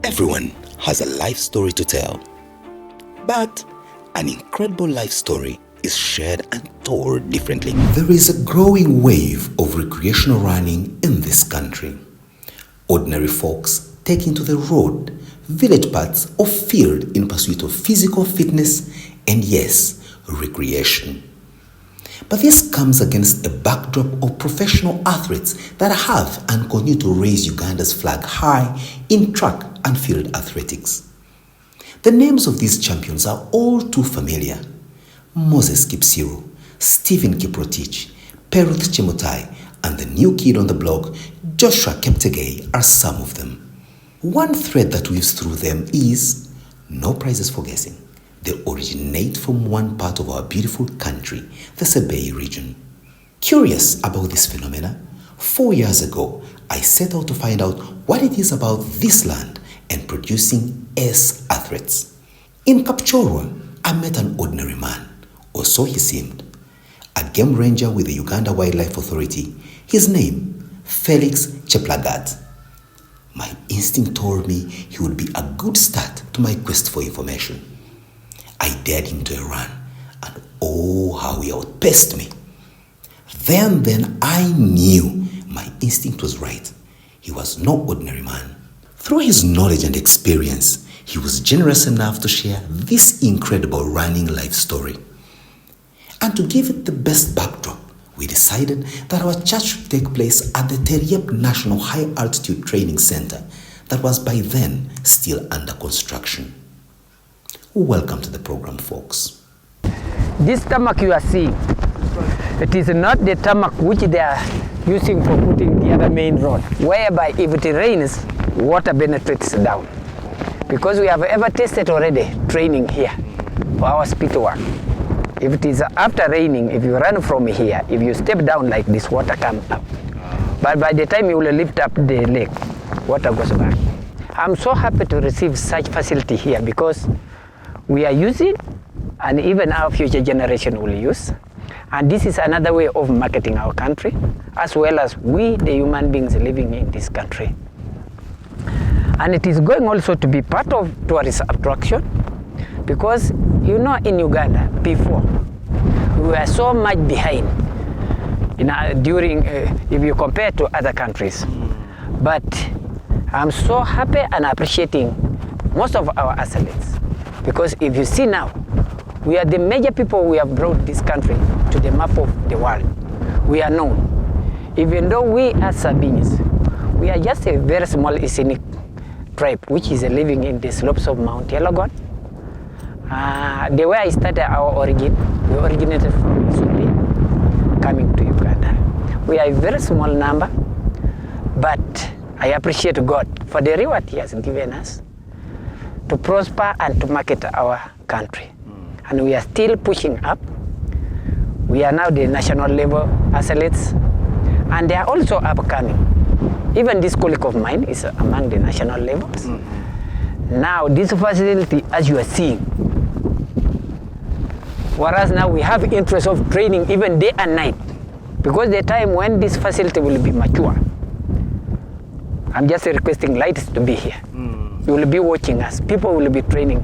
Everyone has a life story to tell, but an incredible life story is shared and told differently. There is a growing wave of recreational running in this country. Ordinary folks taking to the road, village paths or field in pursuit of physical fitness and yes, recreation. But this comes against a backdrop of professional athletes that have and continue to raise Uganda's flag high in track and field athletics. The names of these champions are all too familiar. Moses Kipsiro, Stephen Kiprotich, Felix Cheplagat, and the new kid on the block, Joshua Cheptegei, are some of them. One thread that weaves through them is no prizes for guessing. They originate from one part of our beautiful country, the Sebei region. Curious about this phenomena, 4 years ago, I set out to find out what it is about this land and producing ace athletes. In Kapchorwa, I met an ordinary man, or so he seemed. A game ranger with the Uganda Wildlife Authority, his name, Felix Cheplagat. My instinct told me he would be a good start to my quest for information. I dared him to a run, and oh, how he outpaced me. Then I knew my instinct was right. He was no ordinary man. Through his knowledge and experience, he was generous enough to share this incredible running life story. And to give it the best backdrop, we decided that our chat should take place at the Teriep National High Altitude Training Center that was by then still under construction. Welcome to the program, folks. This tarmac you are seeing, it is not the tarmac which they are using for putting the other main road, whereby if it rains, water penetrates down. Because we have ever tested already training here for our speed work. If it is after raining, if you run from here, if you step down like this, water comes up. But by the time you will lift up the leg, water goes back. I'm so happy to receive such facility here because we are using, and even our future generation will use. And this is another way of marketing our country, as well as we, the human beings living in this country. And it is going also to be part of tourist attraction, because you know in Uganda, before, we were so much behind if you compare to other countries. But I'm so happy and appreciating most of our athletes. Because if you see now, we are the major people who have brought this country to the map of the world. We are known. Even though we are Sabines, we are just a very small ethnic tribe which is living in the slopes of Mount Elgon. The way I started our origin, we originated from Ethiopia, coming to Uganda. We are a very small number, but I appreciate God for the reward He has given us to prosper and to market our country. And we are still pushing up. We are now the national level athletes, and they are also upcoming. Even this colleague of mine is among the national levels. Now this facility, as you are seeing, whereas now we have interest of training even day and night, because the time when this facility will be mature, I'm just requesting lights to be here. You will be watching us. People will be training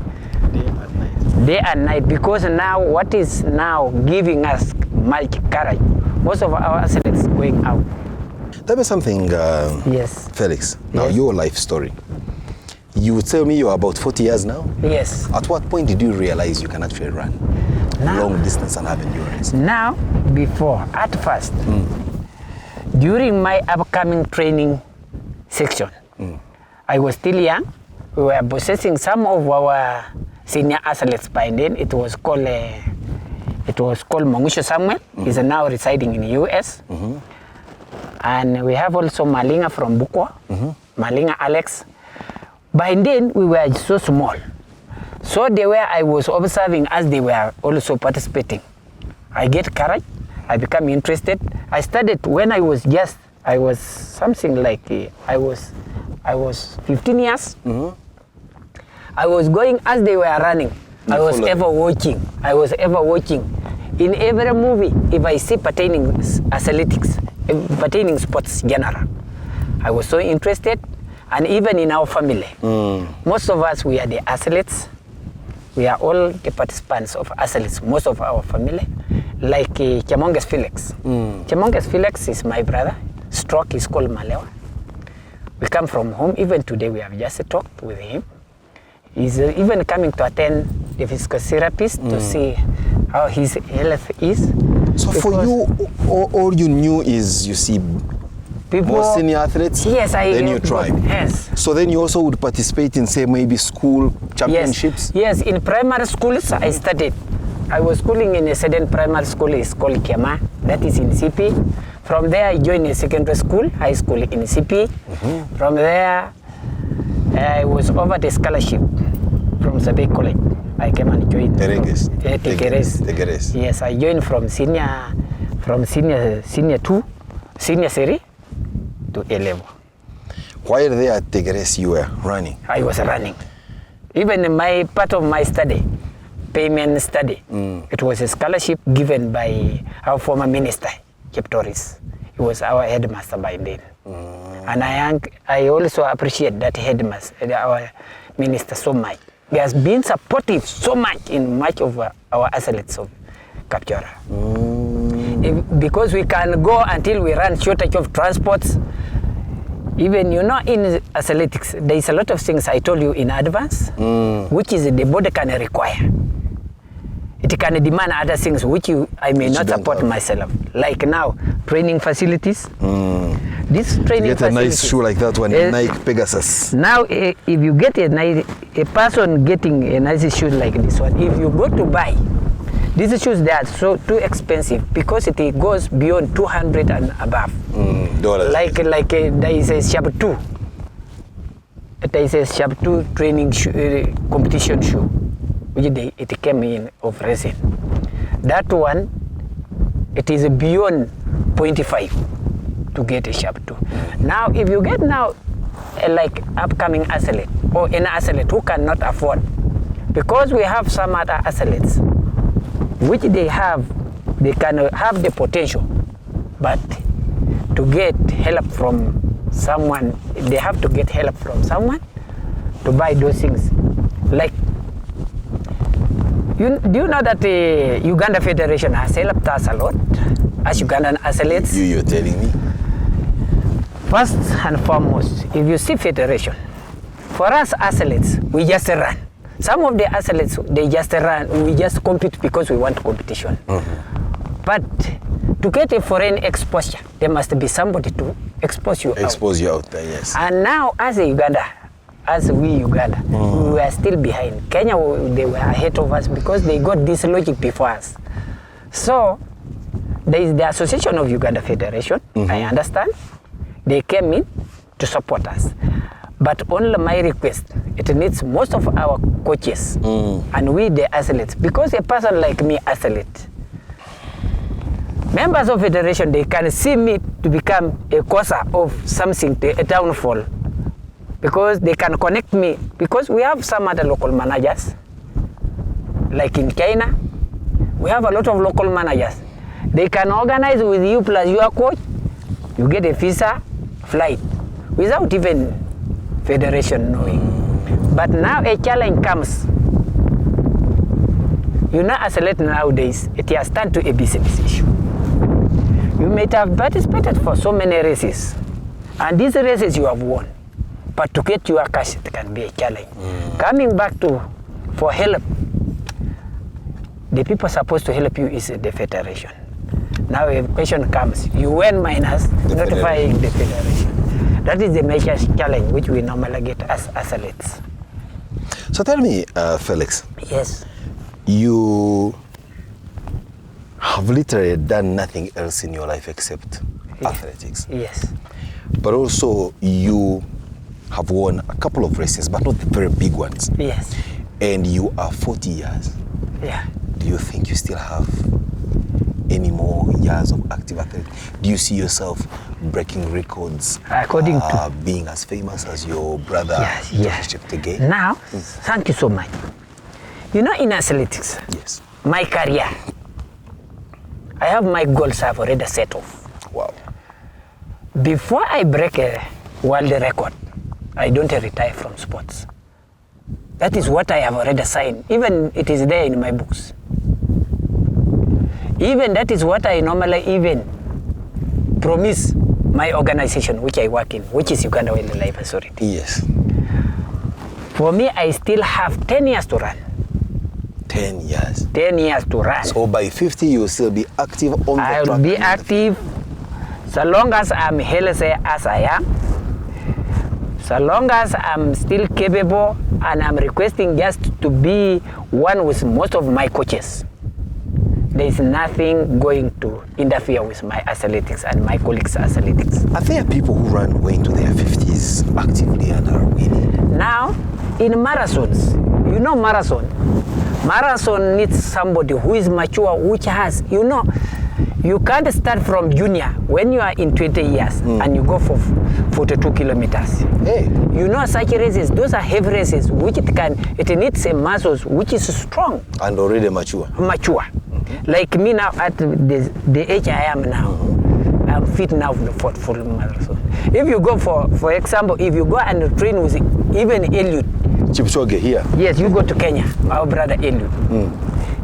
day and night, because now what is now giving us much courage, most of our athletes going out. Tell me something, Yes. Felix. Now, Yes. your life story. You tell me you're about 40 years now? Yes. At what point did you realize you can actually run long distance and have endurance? Now, before, at first, during my upcoming training section, I was still young. We were possessing some of our senior athletes by then. It was called Mongusho Samuel. He's now residing in the US. And we have also Malinga from Bukwa, Malinga Alex. By then, we were so small. So the way I was observing as they were also participating, I get courage, I become interested. I started when I was something like, I was 15 years. I was going as they were running. I was ever watching. In every movie, if I see pertaining athletics, pertaining sports general, I was so interested. And even in our family, most of us, we are the athletes. We are all the participants of athletes, most of our family. Like Chamonges Felix. Chamonges Felix is my brother. Stroke is called Malewa. We come from home. Even today, we have just talked with him. He's even coming to attend the physical therapist to see how his health is. So for you, all you knew is, you see, people, more senior athletes, yes, then you tried. Yes. So then you also would participate in, say, maybe school championships? Yes, in primary schools I studied. I was schooling in a certain primary school, it's called Kiama, that is in CP. From there I joined a secondary school, high school in CP. From there I was offered a scholarship from Sabe College. I came and joined. Tegeres. Yes, I joined from senior 2, senior 3 to A level. While there at Tegeres, you were running? I was running. Even in my part of my study, payment study, it was a scholarship given by our former minister, Kapchorwa. He was our headmaster by then. And I also appreciate that headmaster, our minister, so much. He has been supportive so much in much of our athletes of Kapchorwa. Because we can go until we run shortage of transports. Even, you know, in athletics, there is a lot of things I told you in advance, which is the body can require. It can demand other things which I may not support myself. Like now, training facilities. This training get a nice shoe like that one, Nike Pegasus. Now, if you get a person getting a nice shoe like this one, if you go to buy, these shoes, they are so too expensive because it goes beyond 200 and above. Dollars. Like there is a Sharp 2. There is a Sharp 2 training shoe, competition shoe, which it came in of resin. That one, it is beyond 0.5 to get a Sharp 2. Now, if you get now like upcoming athlete or an athlete who cannot afford, because we have some other athletes which they can have the potential, but to get help from someone, they have to get help from someone to buy those things. Like, do you know that the Uganda Federation has helped us a lot as Ugandan athletes? You're telling me? First and foremost, if you see federation, for us athletes, we just run. Some of the athletes, they just run, we just compete because we want competition. But to get a foreign exposure, there must be somebody to expose you out there, yes. And now, as Uganda, we were still behind. Kenya, they were ahead of us because they got this logic before us. So, there is the Association of Uganda Federation, I understand. They came in to support us. But only my request, it needs most of our coaches and we the athletes. Because a person like me, athlete, members of federation, they can see me to become a causer of something, a downfall. Because they can connect me. Because we have some other local managers. Like in China, we have a lot of local managers. They can organize with you plus your coach. You get a visa, flight, without even federation knowing. But now a challenge comes. You know, athlete nowadays, it has turned to a business issue. You may have participated for so many races, and these races you have won. But to get your cash, it can be a challenge. Coming back for help, the people supposed to help you is the federation. Now a question comes, you win minus notifying the federation. That is the major challenge which we normally get as athletes. So tell me, Felix. Yes. You have literally done nothing else in your life except athletics. Yes. But also you have won a couple of races, but not the very big ones. Yes. And you are 40 years. Yeah. Do you think you still have any more years of active athletics? Do you see yourself breaking records? According to being as famous as your brother, yes. Cheplagat? Now, thank you so much. You know, in athletics, yes, my career, I have my goals I've already set off. Wow. Before I break a world record, I don't retire from sports. That is what I have already signed. Even it is there in my books. Even that is what I normally even promise my organization, which I work in, which is Uganda Wildlife Authority. Yes. For me, I still have 10 years to run. 10 years. 10 years to run. So by 50, you will still be active on the track. I'll be active so long as I'm healthy as I am, so long as I'm still capable, and I'm requesting just to be one with most of my coaches. There is nothing going to interfere with my athletics and my colleagues' athletics. Are there people who run way into their 50s actively and are winning? Now, in marathons, you know marathon needs somebody who is mature, which has, you can't start from junior when you are in 20 years and you go for 42 kilometers. Hey. Such races, those are heavy races, which it needs a muscles which is strong. And already mature. Like me now at the age I am now, I'm fit now for full marathon. If you go for example, if you go and train with even Eliud. Kipchoge here. Yes, you go to Kenya, our brother Eliud.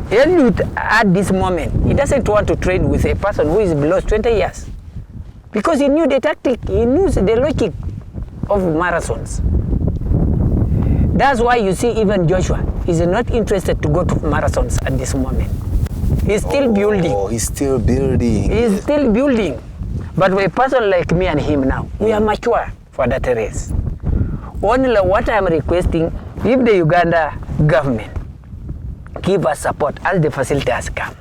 Eliud at this moment, he doesn't want to train with a person who is below 20 years. Because he knew the tactic, he knew the logic of marathons. That's why you see even Joshua is not interested to go to marathons at this moment. He's still building. Oh, he's still building. He's still building. But with a person like me and him now, we are mature for that race. Only what I'm requesting, if the Uganda government give us support as the facility has come,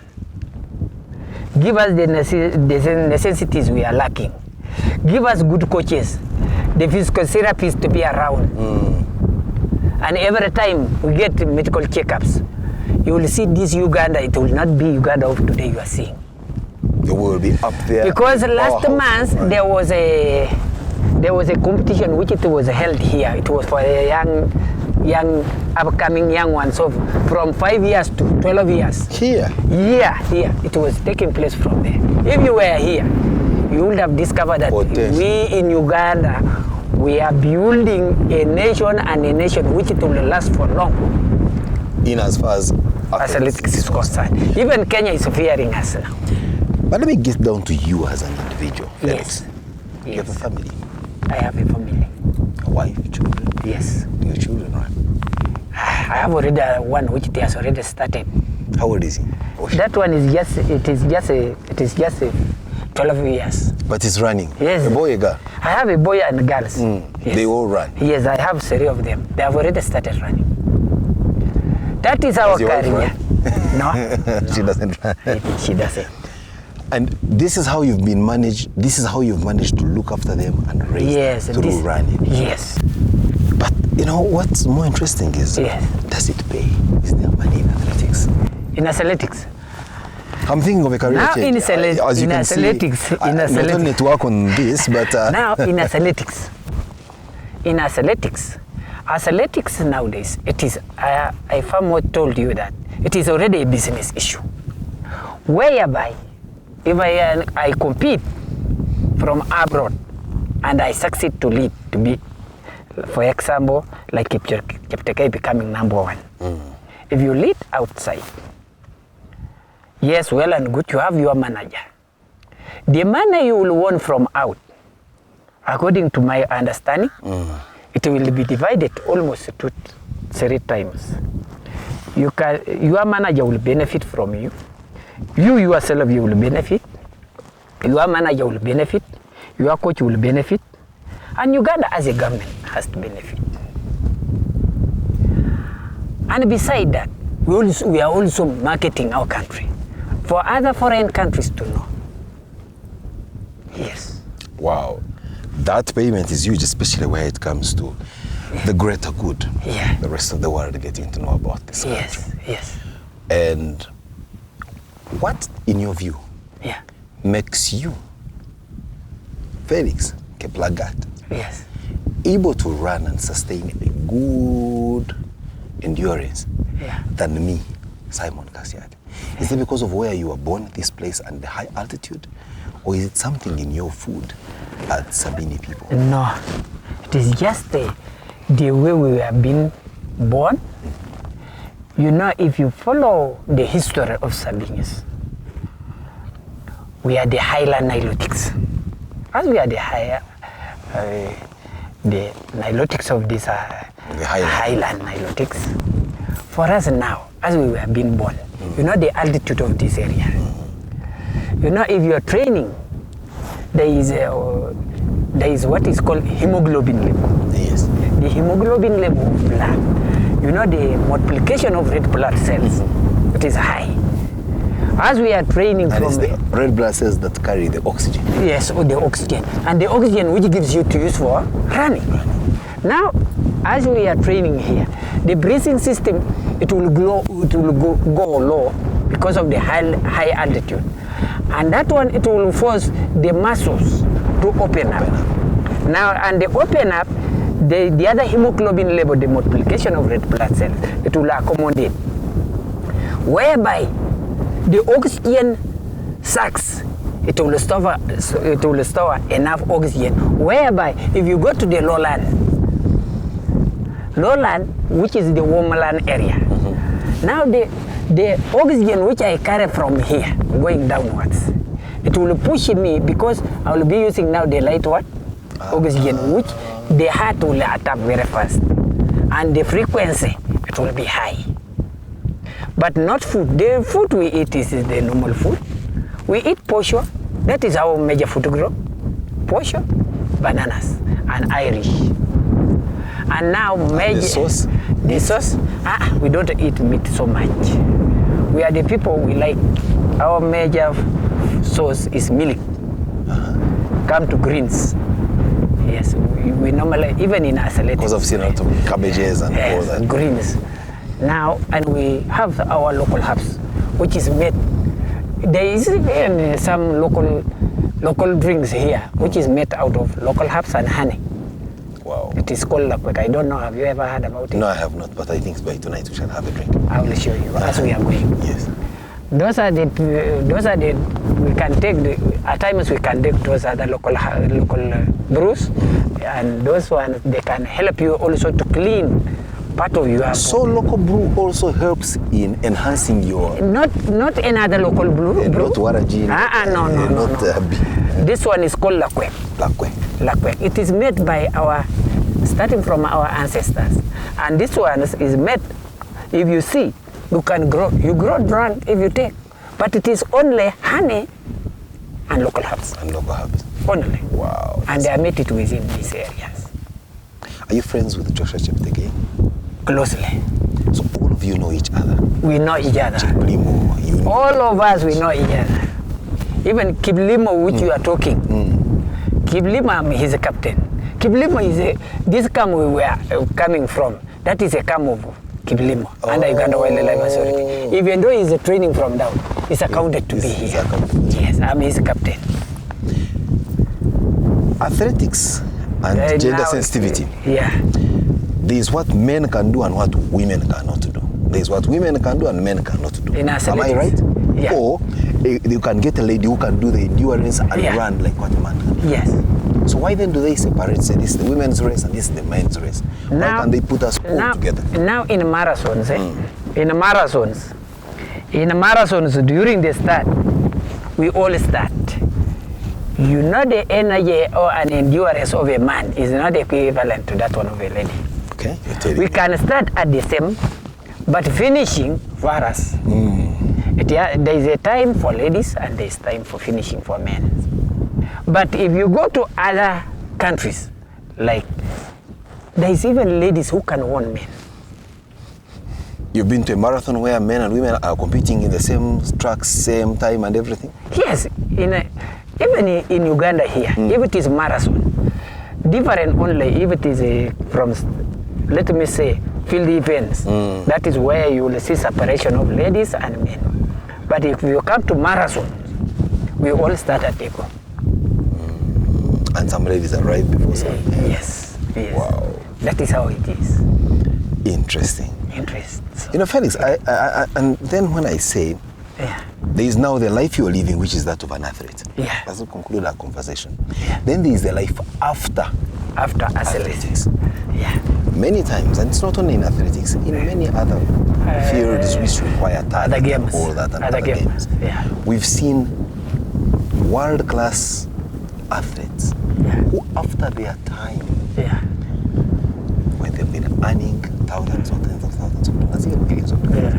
give us the necessities we are lacking, give us good coaches, the physical therapists to be around, and every time we get medical checkups, you will see this Uganda, it will not be Uganda of today you are seeing. You will be up there. Because last month there was a competition which it was held here. It was for a young upcoming young ones of from 5 years to 12 years. Here? Yeah, here. It was taking place from there. If you were here, you would have discovered that we in Uganda, we are building a nation, and a nation which it will last for long. In as far as athletics is concerned. Even Kenya is fearing us now. But let me get down to you as an individual, Felix. Yes. You have a family? I have a family. A wife, children? Yes. Your children, right? I have already one which they has already started. How old is he? That one is just 12 years. But it's running? Yes. A boy, a girl? I have a boy and girls. Yes. They all run? Yes, I have 3 of them. They have already started running. That is our career. No. She doesn't run. She doesn't. And this is how you've been managed. This is how you've managed to look after them and raise them through running. Yes. But what's more interesting is, does it pay? Is there money in athletics? In athletics. I'm thinking of a career now change. As you can see, not only to work on this, but now in athletics. In athletics nowadays, it is. I far more told you that it is already a business issue, whereby if I compete from abroad and I succeed to lead to be, for example, like Kapchorwa becoming number 1. If you lead outside, yes, well and good, you have your manager. The money you will want from out, according to my understanding, it will be divided almost 2-3 times. Your manager will benefit from you. You yourself, you will benefit. Your manager will benefit. Your coach will benefit. And Uganda as a government has to benefit. And beside that, we are also marketing our country for other foreign countries to know. Yes. Wow. That payment is huge, especially where it comes to the greater good. Yeah. The rest of the world getting to know about this country. Yes. And what, in your view, makes you, Felix Cheplagat, able to run and sustain a good endurance than me, Simon Kasyate? Is it because of where you were born, this place, and the high altitude? Or is it something in your food as Sabini people? No, It is just the way we have been born. You know, if you follow the history of Sabines, we are the highland Nilotics. As we are the Nilotics of this highland Nilotics, for us now, as we have been born, you know the altitude of this area. You know, if you are training, there is what is called hemoglobin level. Yes. The hemoglobin level of blood, you know, the multiplication of red blood cells, it is high. As we are training And from it's the red blood cells that carry the oxygen. yes, or the oxygen, and the oxygen which gives you to use for running. Now, as we are training here, the breathing system, it will go low because of the high altitude, and that one it will force the muscles to open up. Now, and they open up, the other hemoglobin level, the multiplication of red blood cells, it will accommodate, whereby the oxygen sacs, it will store enough oxygen, whereby if you go to the lowland, which is the warm land area, now the oxygen which I carry from here going downwards, it will push me, because I will be using now the light oxygen, which the heart will attack very fast, and the frequency, it will be high. But not food. The food we eat is the normal food. We eat posho. That is our major food group. Posho, bananas, and Irish. And now major... The sauce? The sauce? We don't eat meat so much. We are the people we like. Our major sauce is milk. Come to greens. Yes, we normally, even in isolation. Because I've seen a lot of cabbages and all that. Greens. Now, and we have our local herbs, which is made. There is even some local drinks here, which is made out of local herbs and honey. Wow. It is called lakwek. I don't know. Have you ever heard about it? No, I have not, but I think by tonight we shall have a drink. I will show you as we are going. Yes. Those are the we can take at times we can take those are the local brews, and those ones they can help you also to clean part of your. So local brew also helps in enhancing your. Not another local brew. Not warajin. No. This one is called lakwek. Lakwek. It is made by starting from our ancestors, and this one is made. If you see, you grow drunk if you take, but it is only honey and local herbs. Only. Wow. And they are made it within these areas. Are you friends with Joshua Cheplagat? Closely. So all of you know each other? We know each other. Cheplimo, you know. All of us, we know each other. Even Kiblimo, which you are talking. Kiblimo, he's a captain. Kiblimo is this camp we were coming from. That is a camp of Kiblimo, under Uganda Wildlife Authority. Even though he's training from down, he's accounted to be here. Yes, I'm his captain. Athletics and gender sensitivity. Yeah. There is what men can do and what women cannot do. There is what women can do and men cannot do. Am I right? Yeah. Or you can get a lady who can do the endurance and run like what a man can do. Yes. So why then do they separate? Say this is the women's race and this is the men's race. Why can't they put us all together? Now in marathons, in marathons during the start, we all start. You know the energy or an endurance of a man is not equivalent to that one of a lady. Okay. We can start at the same, but finishing for us. There is a time for ladies and there is time for finishing for men. But if you go to other countries, like there is even ladies who can win men. You've been to a marathon where men and women are competing in the same tracks, same time and everything? Yes, even in Uganda here, if it is marathon, different only if it is from, let me say, field events. That is where you will see separation of ladies and men. But if you come to marathon, we all start at equal. And some ladies arrive before some. Yes. Wow. That is how it is. Interesting. So, you know, Felix, and then when I say, there is now the life you are living, which is that of an athlete. Yeah. As we conclude our conversation. Then there is the life after after athletics. Yeah. Many times, and it's not only in athletics, in many other fields which require talent other games. and all that and Other other games. games. Yeah. We've seen world-class athletes who, after their time, when they've been earning thousands or tens of thousands of dollars, even millions of dollars,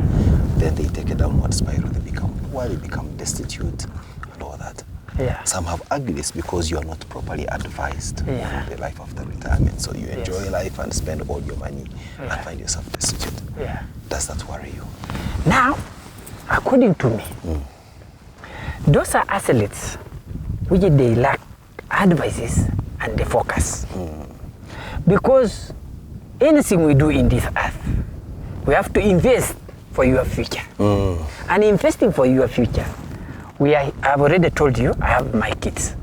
then they take a downward spiral. They become poor, they become destitute, and all that. Some have argued it's because you are not properly advised on the life after retirement. So you enjoy life and spend all your money and find yourself destitute. Does that worry you? Now, according to me, those are athletes which they lack advices and the focus. Because anything we do in this earth, we have to invest for your future. And investing for your future, I've already told you, I have my kids.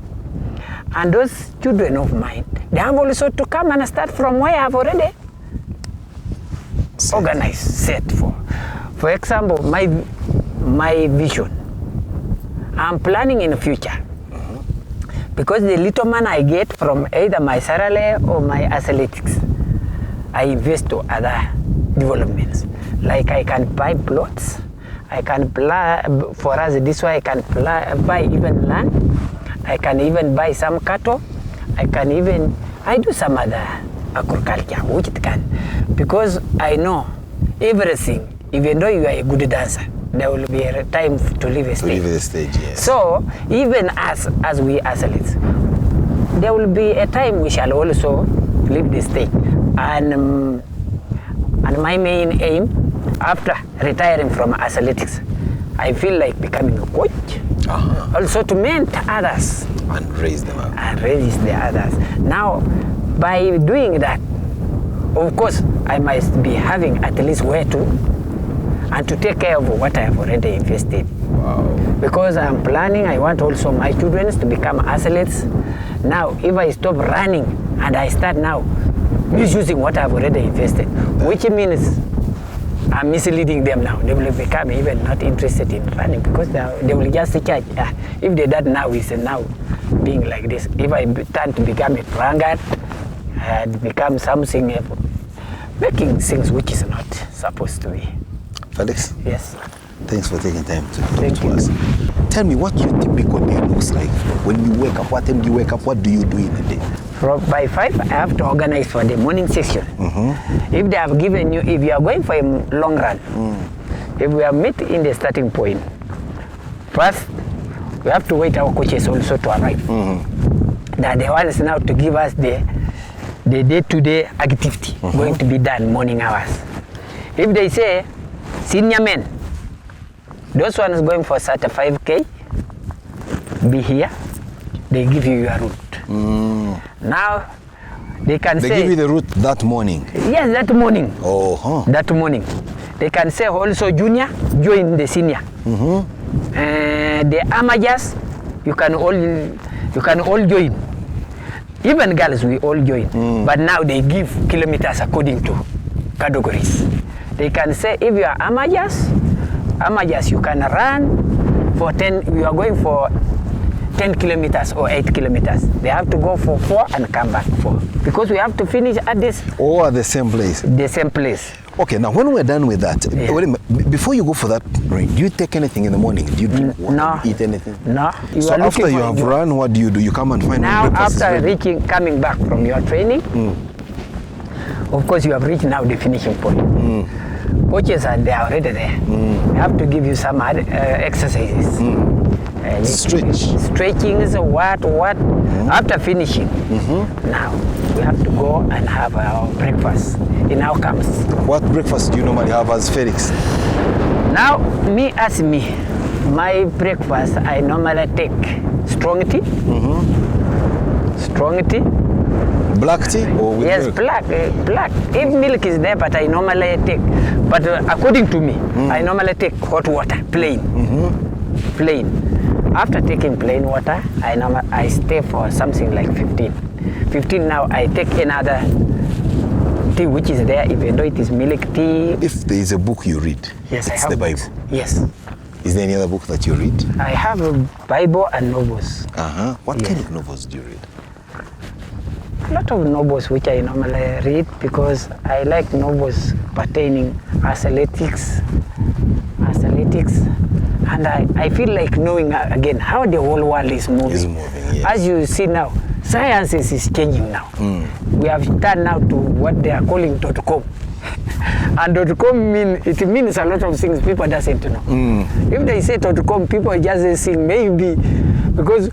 And those children of mine, they have also to come and start from where I've already organized, set for. For example, my vision, I'm planning in the future. Because the little money I get from either my salary or my athletics, I invest to other developments. Like I can buy plots, I can for us this way I can buy even land, I can even buy some cattle, I do some other agriculture, which it can. Because I know everything, even though you are a good dancer, there will be a time to leave a stage. To leave the stage, yes. So, even as we athletes, there will be a time we shall also leave the stage. And my main aim, after retiring from athletics, I feel like becoming a coach. Also to mentor others. And raise them up. And raise the others. Now, by doing that, of course, I must be having at least where to, and to take care of what I have already invested. Wow. Because I'm planning, I want also my children to become athletes. Now, if I stop running and I start now misusing what I've already invested, which means I'm misleading them now. They will become even not interested in running because they will just charge. If they that now is now being like this. If I turn to become a drunkard and become something, making things which is not supposed to be. Felix? Yes. Thanks for taking time to talk to us. Tell me what your typical day looks like. When you wake up, what time do you wake up? What do you do in a day? By 5, I have to organize for the morning session. If they have given you, if you are going for a long run, if we are met in the starting point, first, we have to wait our coaches also to arrive. That the ones now to give us the day-to-day activity going to be done morning hours. If they say, senior men, those ones going for 35K, be here, they give you your route. Now, they can say... They give you the route that morning? Yes, that morning. That morning. They can say also junior, join the senior. The amateurs, you can all join. Even girls, we all join. But now they give kilometers according to categories. They can say if you are amateurs, you can run for 10, you are going for 10 kilometers or 8 kilometers. They have to go for 4 and come back 4. Because we have to finish at this. All at the same place? The same place. Okay, now when we're done with that, before you go for that run, do you take anything in the morning? Do you drink water? No. Eat anything? No. So after you have run, what do? You come and find now after coming back from your training, of course you have reached now the finishing point. Coaches are there already there. We have to give you some exercises. Stretching is what. After finishing, now we have to go and have our breakfast in our camps. What breakfast do you normally have as Felix? Now, my breakfast, I normally take strong tea. Strong tea. Black tea or with yes, milk? Black. If milk is there, but I normally take. But according to me, I normally take hot water, plain. Plain. After taking plain water, I stay for something like 15. 15 now, I take another tea which is there, even though it is milk tea. If there is a book you read, yes, it's the Bible. Yes. Is there any other book that you read? I have a Bible and novels. What kind of novels do you read? a lot of novels which I normally read because I like novels pertaining athletics, and I feel like knowing again how the whole world is moving. Yes. As you see now, science is changing now. We have turned now to what they are calling .com. And .com means a lot of things people doesn't know. If they say .com, people just think maybe, because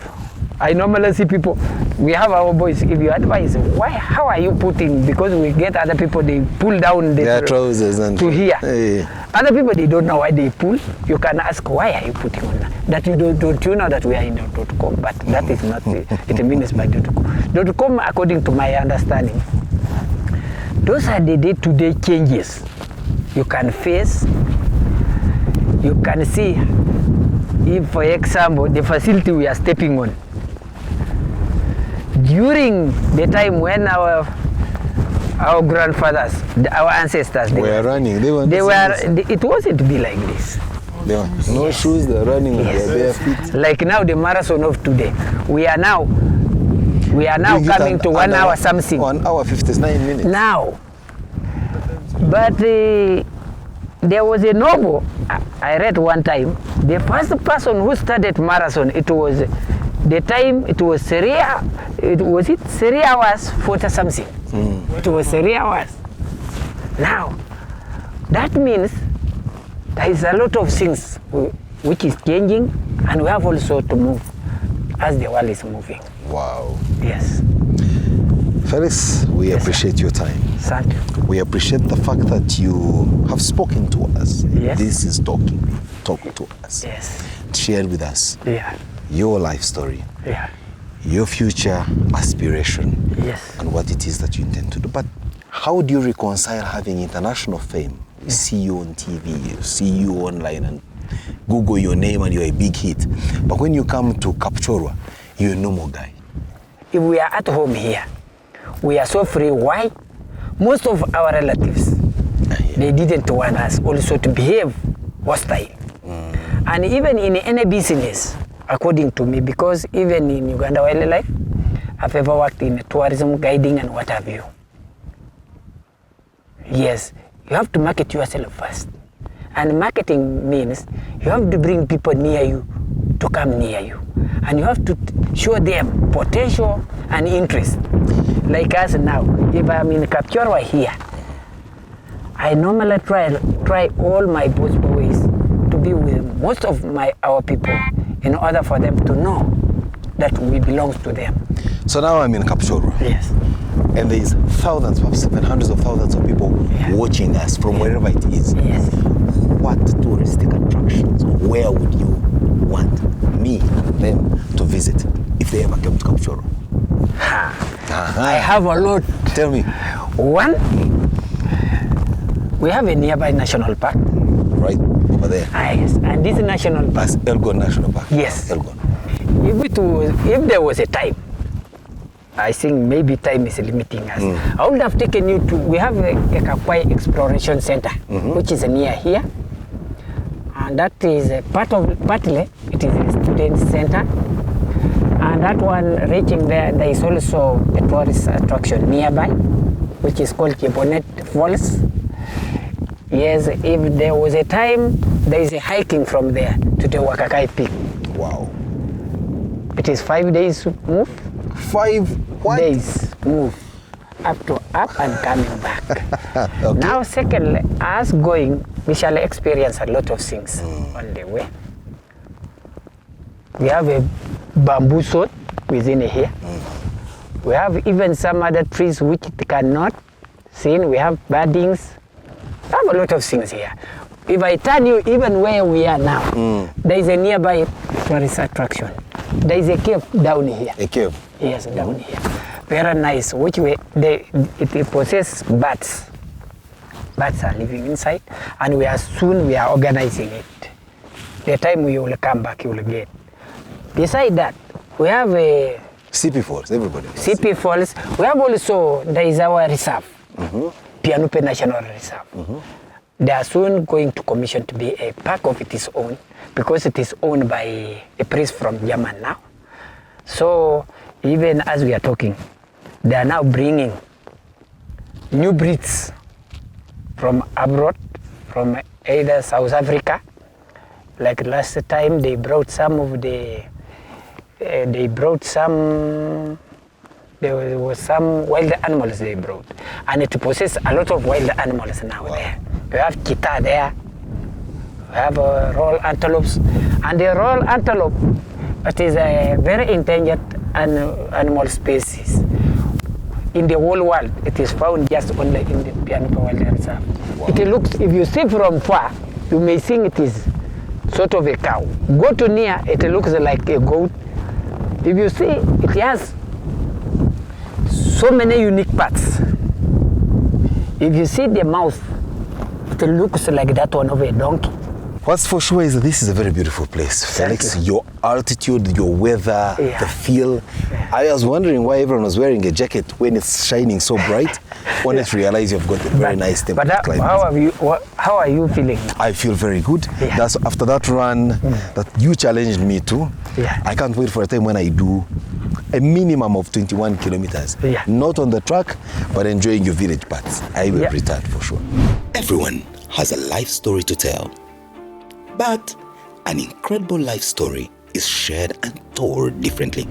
I normally see people, we have our boys, if you advise, how are you putting, because we get other people, they pull down their trousers and to here. Hey. Other people, they don't know why they pull. You can ask, why are you putting on that? That you don't you know that we are in .com, but that is not, it means by .com. .com, according to my understanding, those are the day-to-day changes you can face. You can see, if, for example, the facility we are stepping on, during the time when our grandfathers, our ancestors, they were running. It wasn't be like this. There were no shoes. They're running with their bare feet. Like now, the marathon of today, we are now coming to 1 hour something. 1 hour 59 minutes. Now, but there was a novel I read one time. The first person who started marathon, it was the time, it was 3 hours 40 something. It was 3 hours. Now, that means there is a lot of things which is changing, and we have also to move as the world is moving. Wow. Yes. Felix, we appreciate your time. Thank you. We appreciate the fact that you have spoken to us. Yes. This is talking to us. Yes. Share with us your life story, your future aspiration, and what it is that you intend to do. But how do you reconcile having international fame? We see you on TV, we see you online, and Google your name and you're a big hit. But when you come to Kapchorwa, you're a normal guy. If we are at home here, we are so free. Why? Most of our relatives, they didn't want us also to behave hostile. And even in any business, according to me, because even in Uganda Wildlife, I've ever worked in tourism, guiding, and what have you. Yes, you have to market yourself first. And marketing means you have to bring people near you to come near you. And you have to show them potential and interest. Like us now, if I'm in Kapchorwa here, I normally try all my boys to be with most of our people in order for them to know that we belong to them. So now I'm in Kapchorwa. Yes. And there is thousands, perhaps even hundreds of thousands of people watching us from wherever it is. Yes. What touristic attractions, where would you want me and them to visit if they ever came to Kapchorwa? I have a lot. Tell me. One, we have a nearby national park. Right over there. Yes, and this national park. That's Elgon National Park. Yes. Elgon. If there was a time, I think maybe time is limiting us. I would have taken you to, we have a Kapchorwa Exploration Center, which is near here. And that is partly, it is a student center. And that one, reaching there is also a tourist attraction nearby, which is called Kibonet Falls. Yes, if there was a time, there is a hiking from there to the Wakakai Peak. Wow. It is 5 days move. 5 what? Days move up and coming back. Okay. Now, secondly, as going, we shall experience a lot of things on the way. We have a bamboo sword within here. We have even some other trees which it cannot see. We have buddings. We have a lot of things here. If I turn you even where we are now, there is a nearby tourist attraction. There is a cave down here. A cave? Yes, down here. Very nice, which it possesses bats. Bats are living inside, and we are organizing it. The time we will come back, you will get. Beside that, we have a CP Falls, everybody. CP Falls. We have also, there is our reserve, Pianupe National Reserve. They are soon going to commission to be a park of its own, because it is owned by a priest from Yemen now. So even as we are talking, they are now bringing new breeds from abroad, from either South Africa. Like last time, they brought some of the, there was some wild animals they brought. And it possesses a lot of wild animals now there. We have cheetah there, we have royal antelopes. And the royal antelope, it is a very endangered animal species. In the whole world, it is found just only in the Pianuka Wild Reserve. Wow. It looks, if you see from far, you may think it is sort of a cow. Go to near, it looks like a goat. If you see, it has so many unique parts. If you see the mouth, it looks like that one of a donkey. What's for sure is that this is a very beautiful place, Felix. Your altitude, your weather, the feel. Yeah. I was wondering why everyone was wearing a jacket when it's shining so bright. When I realize you've got a very nice temperate climate. How are you feeling? I feel very good. Yeah. That's after that run that you challenged me to. Yeah. I can't wait for a time when I do a minimum of 21 kilometers. Yeah. Not on the track, but enjoying your village parts. I will return for sure. Everyone has a life story to tell. But an incredible life story is shared and told differently.